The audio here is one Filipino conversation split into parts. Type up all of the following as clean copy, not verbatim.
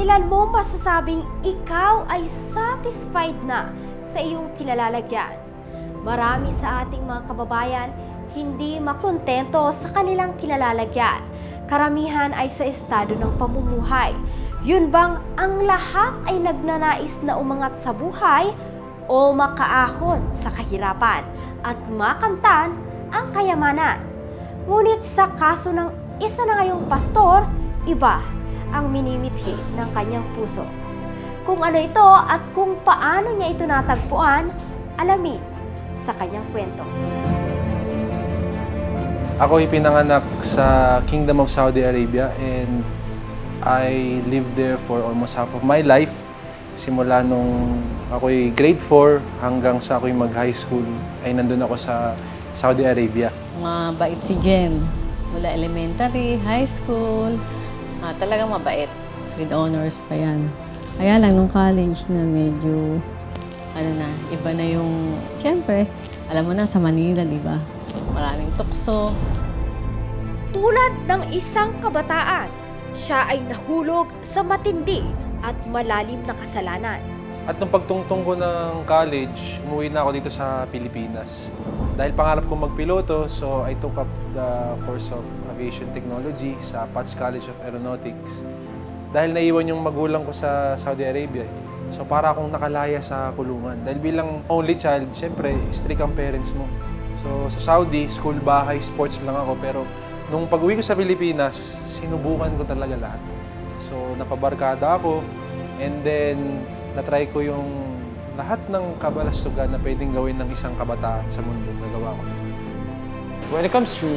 Kailan mo masasabing ikaw ay satisfied na sa iyong kinalalagyan? Marami sa ating mga kababayan hindi makontento sa kanilang kinalalagyan. Karamihan ay sa estado ng pamumuhay. Yun bang ang lahat ay nagnanais na umangat sa buhay o makaahon sa kahirapan at makamtan ang kayamanan? Ngunit sa kaso ng isa na ngayong pastor, iba ang minimithi ng kanyang puso. Kung ano ito at kung paano niya ito natagpuan, alamin sa kanyang kwento. Ako ay pinanganak sa Kingdom of Saudi Arabia and I lived there for almost half of my life. Simula nung ako'y grade 4 hanggang sa ako'y mag-high school ay nandun ako sa Saudi Arabia. Mabait si Jen. Mula elementary, high school, talagang mabait. With honors pa yan. Kaya lang nung college na medyo, iba na yung, siyempre, alam mo na sa Manila, di ba? Maraming tukso. Tulad ng isang kabataan, siya ay nahulog sa matindi at malalim na kasalanan. At nung pagtungtong ko ng college, umuwi na ako dito sa Pilipinas. Dahil pangarap kong magpiloto, so I took up the course of Aviation Technology sa PATS College of Aeronautics. Dahil naiwan yung magulang ko sa Saudi Arabia. So para akong nakalaya sa kulungan. Dahil bilang only child, syempre, strict ang parents mo. So sa Saudi, school, bahay, sports lang ako. Pero nung pag-uwi ko sa Pilipinas, sinubukan ko talaga lahat. So napabarkada ako and then na-try ko yung lahat ng kabalastugan na pwedeng gawin ng isang kabataan sa mundo. Nagawa ko. When it comes to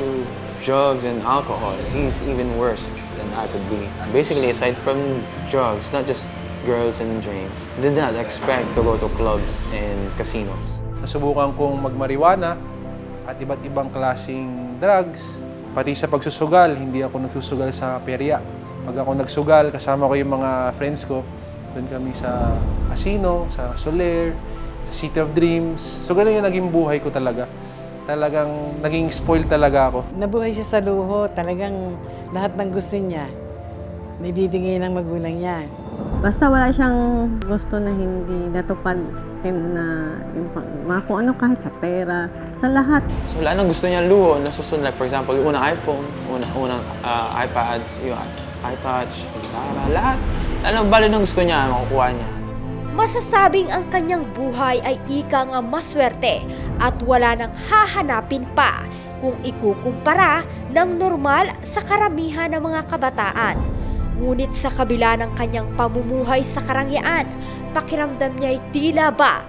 drugs and alcohol, he's even worse than I could be. Basically, aside from drugs, not just girls and drinks, did not expect to go to clubs and casinos. Nasubukan kong magmariwana at iba't ibang klaseng drugs. Pati sa pagsusugal, hindi ako nagsusugal sa perya. Pag ako nagsugal, kasama ko yung mga friends ko. Doon kami sa casino, sa Soler, sa City of Dreams. So ganun yung naging buhay ko talaga. Talagang naging spoiled talaga ako. Nabuhay siya sa luho. Talagang lahat ng gusto niya, naibibigay ng magulang niya. Basta wala siyang gusto na hindi natupad na yung mga kung ano kahit sa pera, sa lahat. So lahat ng gusto niya luho, nasusunod. Like for example, yung unang iPhone, unang iPads, yung iTouch, gitara, lahat. Ano bali ng gusto niya, makukuha niya. Masasabing ang kanyang buhay ay ika nga maswerte at wala nang hahanapin pa kung ikukumpara ng normal sa karamihan ng mga kabataan. Ngunit sa kabila ng kanyang pamumuhay sa karangyaan, pakiramdam niya ay tila ba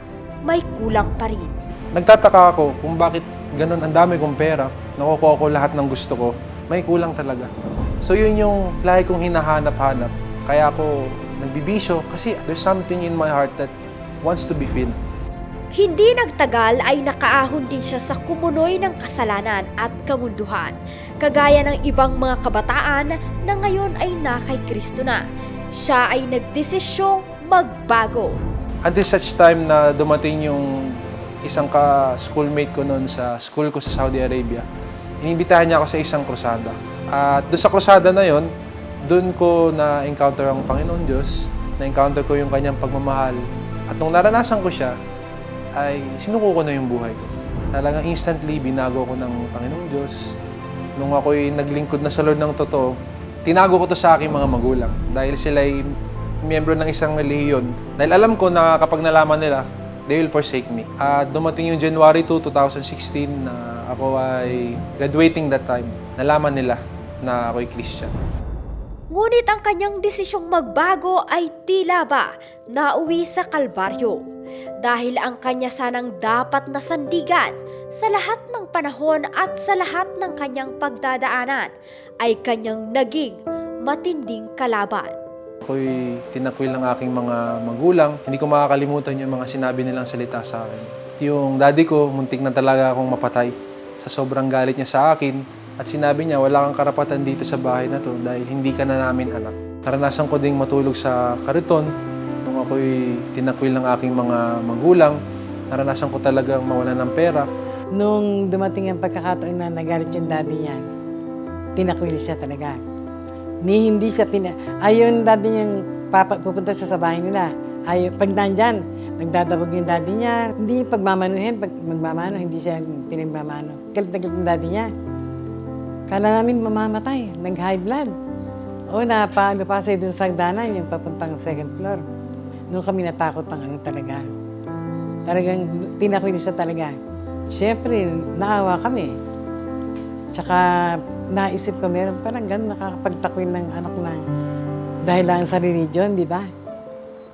may kulang pa rin. Nagtataka ako kung bakit ganun ang dami kong pera, nakukuha ko lahat ng gusto ko, may kulang talaga. So yun yung lahi kong hinahanap-hanap. Kaya ako nagbibisyo kasi there's something in my heart that wants to be filled. Hindi nagtagal ay nakaahon din siya sa kumunoy ng kasalanan at kamunduhan, kagaya ng ibang mga kabataan na ngayon ay nakay Kristo na. Siya ay nagdesisyong magbago. Until such time na dumating yung isang ka-schoolmate ko noon sa school ko sa Saudi Arabia, inibitahan niya ako sa isang krusada. At doon sa krusada na yon, doon ko na-encounter ang Panginoon Diyos, na-encounter ko yung kanyang pagmamahal. At nung naranasan ko siya, ay sinuko ko na yung buhay ko. Talagang instantly, binago ko ng Panginoon Diyos. Nung ako'y naglingkod na sa Lord ng totoo, tinago ko to sa aking mga magulang. Dahil sila'y miyembro ng isang relihiyon. Dahil alam ko na kapag nalaman nila, they will forsake me. At dumating yung January 2, 2016 na ako ay graduating that time. Nalaman nila na ako'y Christian. Ngunit ang kanyang desisyong magbago ay tila ba nauwi sa Kalbaryo. Dahil ang kanya sanang dapat na sandigan sa lahat ng panahon at sa lahat ng kanyang pagdadaanan ay kanyang naging matinding kalaban. Ako'y tinakwil ng aking mga magulang. Hindi ko makakalimutan yung mga sinabi nilang salita sa akin. Yung daddy ko, muntik na talaga akong mapatay sa sobrang galit niya sa akin. At sinabi niya, wala kang karapatan dito sa bahay na to dahil hindi ka na namin anak. Naranasan ko ding matulog sa kariton nung ako'y tinakwil ng aking mga magulang. Naranasan ko talagang mawalan ng pera. Nung dumating ang pagkakataon na nagalit yung daddy niya, tinakwil siya talaga. Hindi siya ayon daddy niyang pupunta siya sa bahay nila. Pag nandyan, nagdadabog yung daddy niya. Hindi yung pagmamanuhin, pag magmamano, hindi siya pinagmamano. Galit na galit yung daddy niya. Kala namin mamamatay, nag-high blood. O napasay dun sa hagdanan, yung papuntang second floor. Noon kami natakot ng ano talaga. Talagang tinakwil siya talaga. Siyempre, naawa kami. Tsaka naisip ko, meron parang gano'n nakakapagtakwil ng anak na dahil lang sa religion, di ba?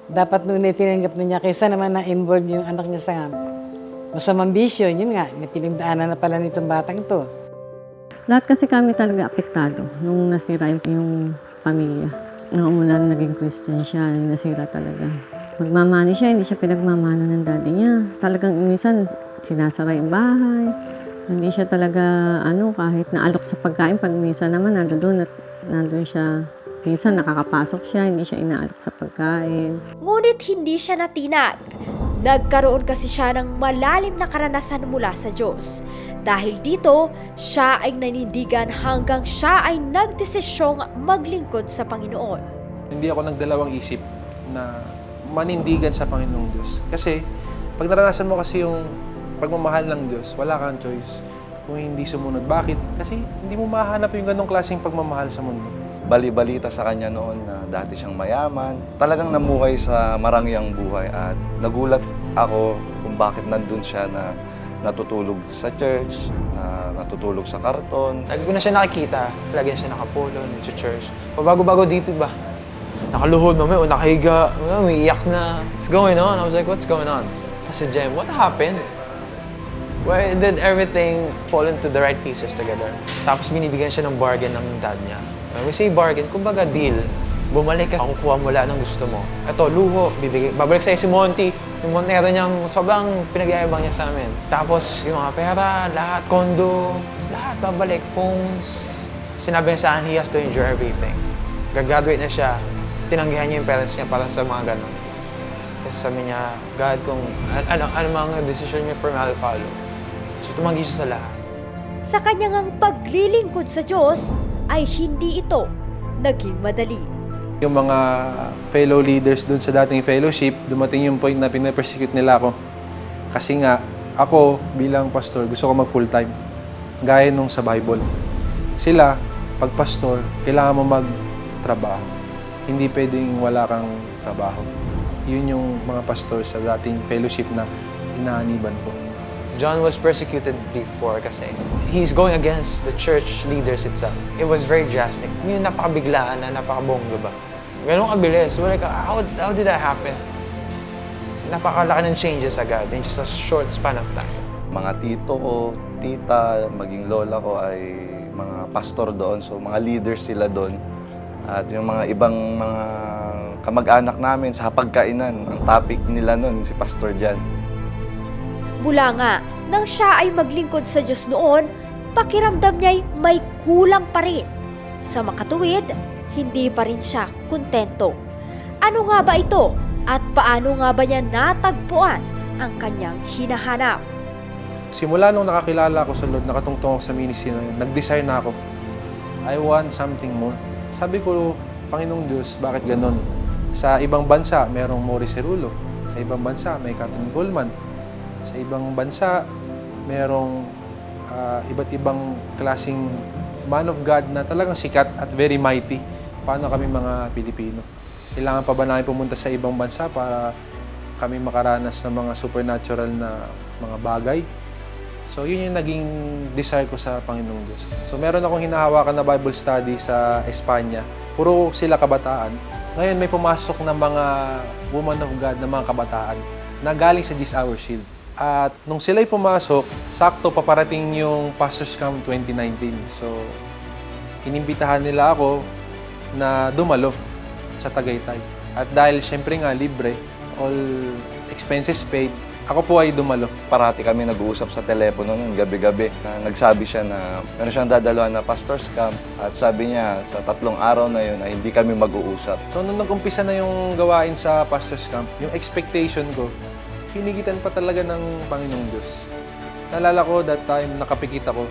Dapat noon ay tinanggap na niya kaysa naman na-involve yung anak niya sa masamang bisyo. Yun nga, pinagdaanan na pala nitong batang to. Lahat kasi kami talaga apektado nung nasira yung pamilya. Nung umula naging Christian siya, nasira talaga. Magmamano siya, hindi siya pinagmamano ng daddy niya. Talagang minsan, sinasara yung bahay. Hindi siya talaga, kahit naalok sa pagkain, pag minsan naman nandun siya. Minsan nakakapasok siya, hindi siya inaalok sa pagkain. Ngunit hindi siya natinag. Nagkaroon kasi siya ng malalim na karanasan mula sa Diyos. Dahil dito, siya ay nanindigan hanggang siya ay nagdesisyong maglingkod sa Panginoon. Hindi ako nagdalawang isip na manindigan sa Panginoong Diyos. Kasi pag naranasan mo kasi yung pagmamahal ng Diyos, wala kang choice kung hindi sumunod. Bakit? Kasi hindi mo mahanap yung ganong klaseng pagmamahal sa mundo. Bali-balita sa kanya noon na dati siyang mayaman. Talagang namuhay sa marangyang buhay at nagulat ako kung bakit nandun siya na natutulog sa church, natutulog sa karton. Lagi ko na siya nakikita. Lagi na siya nakapolo, nag-church. Pabago-bago dito ba? Nakaluhod mamaya o nakahiga. Umiiyak na. What's going on? I was like, what's going on? Tapos si Jem, what happened? Why did everything fall into the right pieces together? Tapos binibigyan siya ng bargain ng dad niya. When we say bargain, kumbaga deal. Bumalik ka, makukuha mo lahat ng gusto mo. Ito, luho, babalik sa'yo si Monty. Yung Montero niyang sobrang pinag-iayabang niya sa amin. Tapos yung mga pera, lahat, condo, lahat babalik, phones. Sinabi niya sa akin, he has to endure everything. Gagraduate na siya, tinanggihan niya yung parents niya para sa mga ganun. Kasi sabi niya, God, kung ano mga decision niya for me, I'll follow. So tumanggi siya sa lahat. Sa kanyang paglilingkod sa Diyos, ay hindi ito naging madali. Yung mga fellow leaders dun sa dating fellowship, dumating yung point na pinapersecute nila ako. Kasi nga, ako bilang pastor, gusto ko mag full-time. Gaya nung sa Bible. Sila, pag pastor, kailangan mo magtrabaho. Hindi pwedeng wala kang trabaho. Yun yung mga pastor sa dating fellowship na inaaniban ko. John was persecuted before kasi he's going against the church leaders itself. It was very drastic. Yung napakabiglaan na, napakabongga ba? Ganun kabilis. We're like, how did that happen? Napakalaki ng changes agad in just a short span of time. Mga tito ko, tita, maging lola ko ay mga pastor doon. So mga leaders sila doon. At yung mga ibang mga kamag-anak namin sa pagkainan, ang topic nila noon, si Pastor Jan. Mula nga, nang siya ay maglingkod sa Diyos noon, pakiramdam niya'y may kulang pa rin. Sa makatuwid, hindi pa rin siya kontento. Ano nga ba ito? At paano nga ba niya natagpuan ang kanyang hinahanap? Simula nung nakakilala ko sa Lord, nakatungtong ako sa ministry na yun, nag-desire na ako. I want something more. Sabi ko, Panginoong Diyos, bakit ganon? Sa ibang bansa, merong Morris Cerulo. Sa ibang bansa, may Catherine Coleman. Sa ibang bansa, merong iba't ibang klaseng man of God na talagang sikat at very mighty. Paano kami mga Pilipino? Kailangan pa ba namin pumunta sa ibang bansa para kami makaranas ng mga supernatural na mga bagay? So, yun yung naging desire ko sa Panginoong Diyos. So, meron akong hinahawakan na Bible study sa Espanya. Puro sila kabataan. Ngayon, may pumasok na mga woman of God na mga kabataan na galing sa This Hour Shield. At nung sila'y pumasok, sakto paparating yung Pastors Camp 2019. So, inimbitahan nila ako na dumalo sa Tagaytay. At dahil syempre nga libre, all expenses paid, ako po ay dumalo. Parati kami nag-uusap sa telepono noon, gabi-gabi. Nagsabi siya na meron siyang dadalawan na Pastor's Camp at sabi niya sa 3 araw na yun ay hindi kami mag-uusap. So, nung nag-umpisa na yung gawain sa Pastor's Camp, yung expectation ko, hinigitan pa talaga ng Panginoong Diyos. Naalala ko that time, nakapikit ako.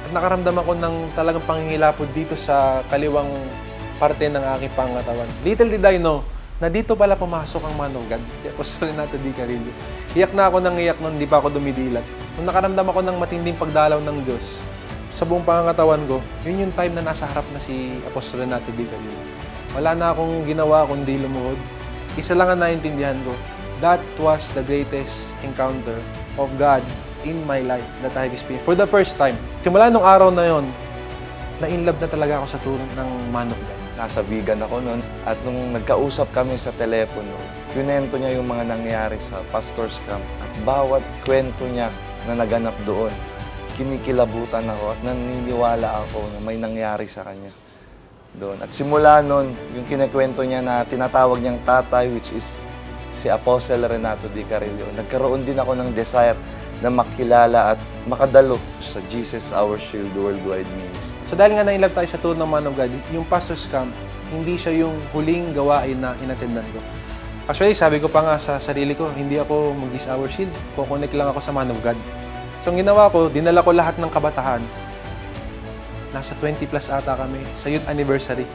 At nakaramdam ako ng talagang pangingilapod dito sa kaliwang parte ng aking pangatawan. Little did I know na dito pala pumasok ang man of God, si Apostol Renato D. Carillo. Iyak na ako ng iyak noon, hindi pa ako dumidilat. Nung nakaramdam ako ng matinding pagdalaw ng Diyos sa buong pangatawan ko, yun yung time na nasa harap na si Apostol Renato D. Carillo. Wala na akong ginawa kundi lumuhod. Isa lang ang naintindihan ko, that was the greatest encounter of God in my life that I have experienced. For the first time, simula nung araw na yon, na-inlove na talaga ako sa turo ng man of God. Nasa vegan ako noon at nung nagkausap kami sa telepono, kunento niya yung mga nangyari sa pastor's camp at bawat kwento niya na naganap doon, kinikilabutan ako at naniniwala ako na may nangyari sa kanya doon. At simula noon, yung kinikwento niya na tinatawag niyang tatay, which is si Apostle Renato D. Carillo, nagkaroon din ako ng desire na makilala at makadalo sa Jesus Our Shield Worldwide Ministry. So dahil nga na-inlove tayo sa turo ng man of God, yung pastor's camp, hindi siya yung huling gawain na inattendan ko. Actually, sabi ko pa nga sa sarili ko, hindi ako mag-Jesus Our Shield, kukonek lang ako sa man of God. So ang ginawa ko, dinala ko lahat ng kabataan. Nasa 20 plus ata kami sa youth anniversary.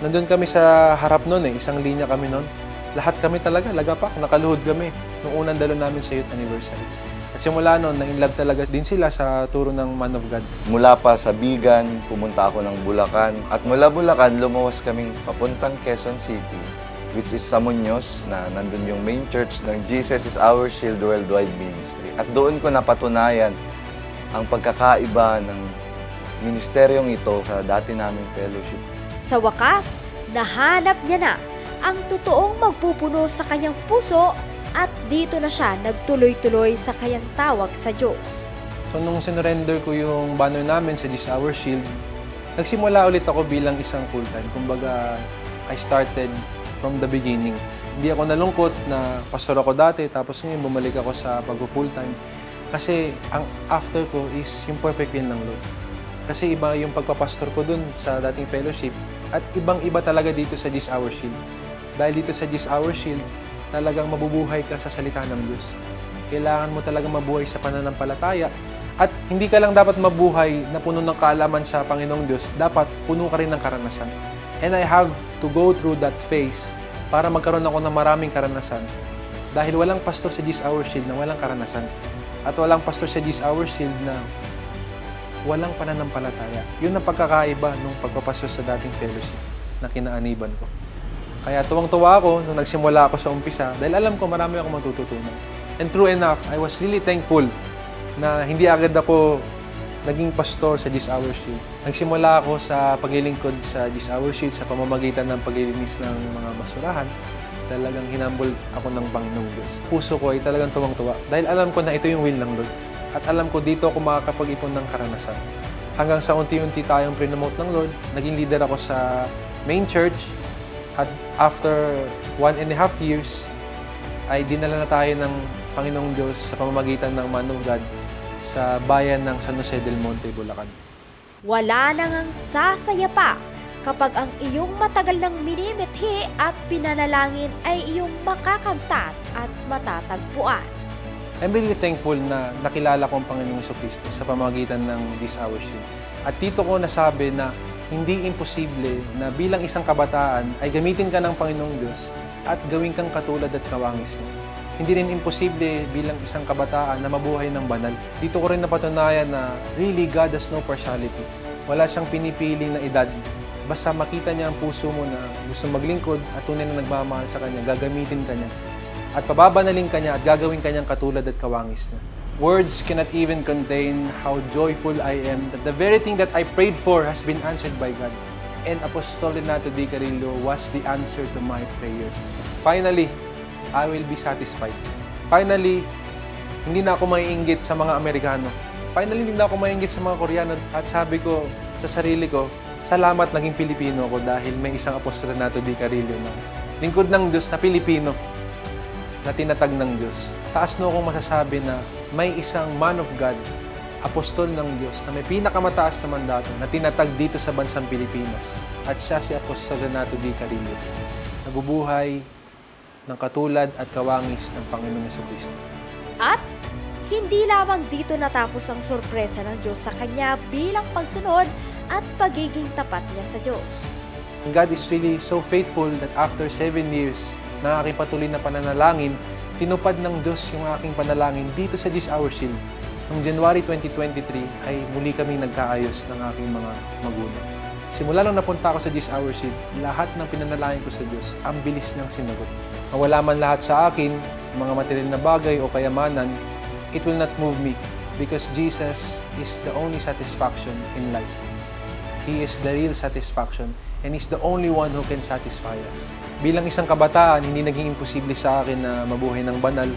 Nandun kami sa harap nun isang linya kami nun. Lahat kami talaga, lagapak, nakaluhod kami nung unang dalo namin sa youth anniversary. At simula noon, na-inlove talaga din sila sa turo ng man of God. Mula pa sa Bigan, pumunta ako ng Bulacan. At mula Bulacan, lumuwas kaming papuntang Quezon City, which is sa Muñoz, na nandun yung main church ng Jesus is Our Shield Worldwide Ministry. At doon ko napatunayan ang pagkakaiba ng ministeryong ito sa dati naming fellowship. Sa wakas, nahanap niya na ang totoong magpupuno sa kanyang puso at dito na siya nagtuloy-tuloy sa kanyang tawag sa Diyos. So nung sinurrender ko yung banner namin sa Jesus Our Shield, nagsimula ulit ako bilang isang full-time. Kumbaga, I started from the beginning. Hindi ako nalungkot na pastor ako dati, tapos ngayon bumalik ako sa pag-full-time. Kasi ang after ko is yung perfect will ng Lord. Kasi iba yung pagpapastor ko dun sa dating fellowship at ibang-iba talaga dito sa Jesus Our Shield. Dahil dito sa Jesus Our Shield, talagang mabubuhay ka sa salita ng Diyos. Kailangan mo talagang mabuhay sa pananampalataya at hindi ka lang dapat mabuhay na puno ng kaalaman sa Panginoong Diyos, dapat puno ka rin ng karanasan. And I have to go through that phase para magkaroon ako ng maraming karanasan. Dahil walang pastor sa Jesus Our Shield na walang karanasan. At walang pastor sa Jesus Our Shield na walang pananampalataya. Yun ang pagkakaiba nung pagpapastor sa dating fellowship na kinaaniban ko. Kaya tuwang-tuwa ako nung nagsimula ako sa umpisa dahil alam ko marami akong matututunan. And true enough, I was really thankful na hindi agad ako naging pastor sa Jesus Our Shield. Nagsimula ako sa paglilingkod sa Jesus Our Shield sa pamamagitan ng paglilinis ng mga basurahan. Talagang hinambol ako ng Panginoong Diyos. Puso ko ay talagang tuwang-tuwa dahil alam ko na ito yung will ng Lord. At alam ko dito ako makakapag-ipon ng karanasan. Hanggang sa unti-unti tayong prinomote ng Lord, naging leader ako sa main church. At after 1.5 years, ay dinala na tayo ng Panginoong Diyos sa pamamagitan ng Man of God sa bayan ng San Jose del Monte, Bulacan. Wala nang ang sasaya pa kapag ang iyong matagal nang minimithi at pinanalangin ay iyong makakamtan at matatagpuan. I'm really thankful na nakilala ko ang Panginoong Jesucristo sa pamamagitan ng this hour shield. At dito ko nasabi na hindi imposible na bilang isang kabataan ay gamitin ka ng Panginoong Diyos at gawin kang katulad at kawangis niya. Hindi rin imposible bilang isang kabataan na mabuhay ng banal. Dito ko rin napatunayan na really God has no partiality. Wala siyang pinipiling na edad. Basta makita niya ang puso mo na gusto maglingkod at tunay na nagmamahal sa Kanya, gagamitin ka niya. At pababanalin ka niya at gagawin ka niyang katulad at kawangis niya. Words cannot even contain how joyful I am that the very thing that I prayed for has been answered by God. And Apostol Renato D. Carillo was the answer to my prayers. Finally, I will be satisfied. Finally, hindi na ako maiinggit sa mga Amerikano. Finally, hindi na ako maiinggit sa mga Koreano. At sabi ko sa sarili ko, salamat naging Pilipino ako dahil may isang Apostol Renato D. Carillo na lingkod ng Diyos na Pilipino na tinatag ng Diyos. Taas no akong masasabi na may isang man of God, apostol ng Diyos, na may pinakamataas na mandato na tinatag dito sa bansang Pilipinas. At siya si Apostol Renato D. Carillo. Nabubuhay ng katulad at kawangis ng Panginoong Jesucristo. At hindi lamang dito natapos ang sorpresa ng Diyos sa kanya bilang pagsunod at pagiging tapat niya sa Diyos. And God is really so faithful that after 7 years na aking patuloy na pananalangin, tinupad ng Diyos yung aking panalangin dito sa This Hour Shield. Noong January 2023 ay muli kaming nagkaayos ng aking mga magulang. Simula nung napunta ako sa This Hour Shield, lahat ng pinanalangin ko sa Diyos, ang bilis niyang sinagot. Mawala man lahat sa akin, mga material na bagay o kayamanan, it will not move me because Jesus is the only satisfaction in life. He is the real satisfaction and He's the only one who can satisfy us. Bilang isang kabataan, hindi naging imposible sa akin na mabuhay ng banal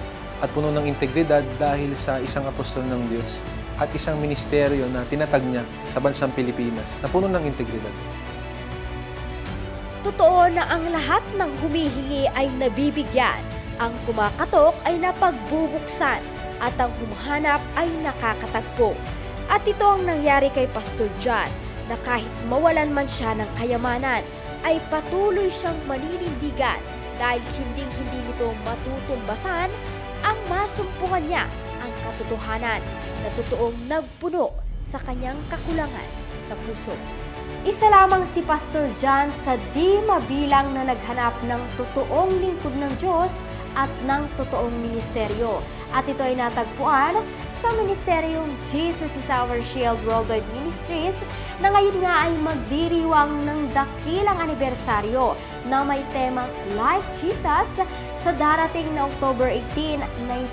at puno ng integridad dahil sa isang apostol ng Diyos at isang ministeryo na tinatag niya sa bansang Pilipinas na puno ng integridad. Totoo na ang lahat ng humihingi ay nabibigyan, ang kumakatok ay napagbubuksan, at ang humahanap ay nakakatagpo. At ito ang nangyari kay Pastor John, na kahit mawalan man siya ng kayamanan, ay patuloy siyang maninindigan dahil hindi nito matutumbasan ang masumpungan niya ang katotohanan na totoong nagpuno sa kanyang kakulangan sa puso. Isa lamang si Pastor John sa di mabilang na naghanap ng totoong lingkod ng Diyos at ng totoong ministeryo. At ito ay natagpuan sa ministeryong Jesus is Our Shield Worldwide Ministries na ngayon nga ay magdiriwang ng dakilang anibersaryo na may temang Like Jesus sa darating na October 18,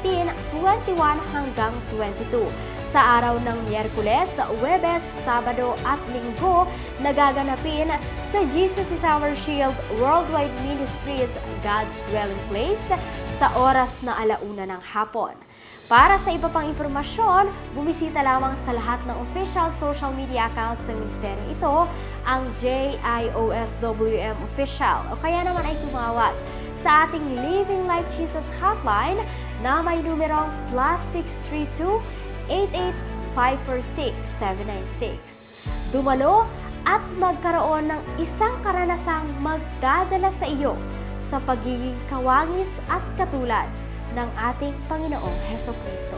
19, 21 hanggang 22. Sa araw ng Miyerkules, Huwebes, Sabado at Linggo, nagaganapin sa Jesus is Our Shield Worldwide Ministries God's Dwelling Place sa oras na 1:00 ng hapon. Para sa iba pang impormasyon, bumisita lamang sa lahat ng official social media accounts ng ministeryo ito, ang JIOSWM Official, o kaya naman ay tumawag sa ating Living Like Jesus hotline na may numerong +632 88-546-796. Dumalo at magkaroon ng isang karanasang magdadala sa iyo sa pagiging kawangis at katulad ng ating Panginoong Hesukristo.